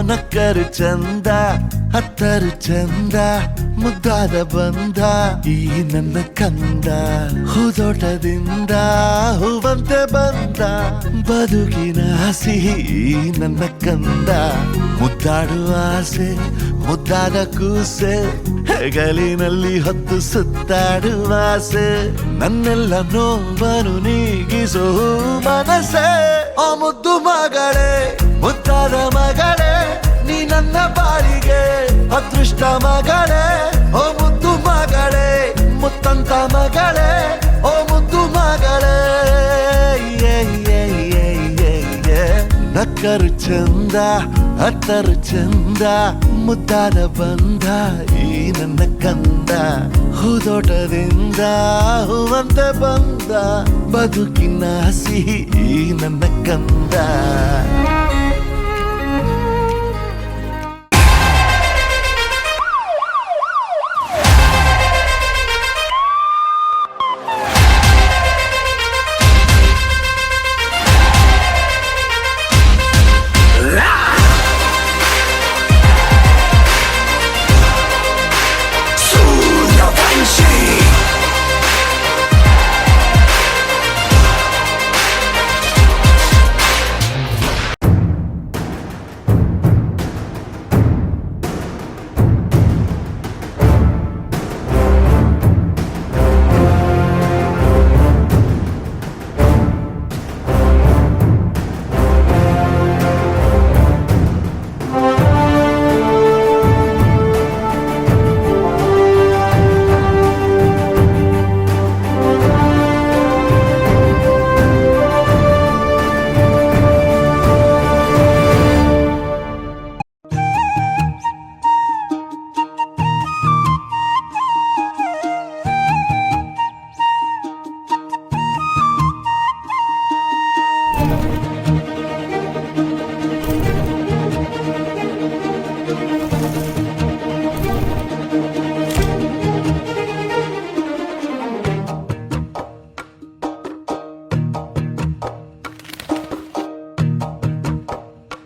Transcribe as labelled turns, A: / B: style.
A: ನಕ್ಕರು ಚಂದ ಹತ್ತರು ಚಂದ ಮುದ್ದಾದ ಬಂದ ಈ ನನ್ನ ಕಂದ ಹೂದೋಟದಿಂದ ಹೂವಂತೆ ಬಂದ ಬದುಕಿನ ಸಿಹಿ ಈ ನನ್ನ ಕಂದ ಮುದ್ದಾಡುವ ಆಸೆ ಮುದ್ದಾದ ಕೂಸೆ ಹೆಗಲಿನಲ್ಲಿ ಹೊತ್ತು ಸುತ್ತಾಡುವ ಆಸೆ ನನ್ನೆಲ್ಲ ನೋವನ್ನು ನೀಗಿಸೋ ಮನಸ್ಸೆ ಆ ಮುದ್ದು ಮಗಳೇ ಮುದ್ದಾದ ಮಗಳೇ ನೀ ನನ್ನ ಬಾಳಿಗೆ ಅದೃಷ್ಟ ಮಗಳೇ ಓ ಮುದ್ದು ಮಗಳೇ ಮುತ್ತಂತ ಮಗಳೇ ಓ ಮುದ್ದು ಮಗಳೇ ನಕ್ಕರು ಚಂದ ಹತ್ತರು ಚಂದ ಮುದ್ದಾದ ಬಂದ ಈ ನನ್ನ ಕಂದ ಹೂದೋಟದಿಂದ ಹೂವಂತೆ ಬಂದ ಬದುಕಿನ ಸಿಹಿ ಈ ನನ್ನ ಕಂದ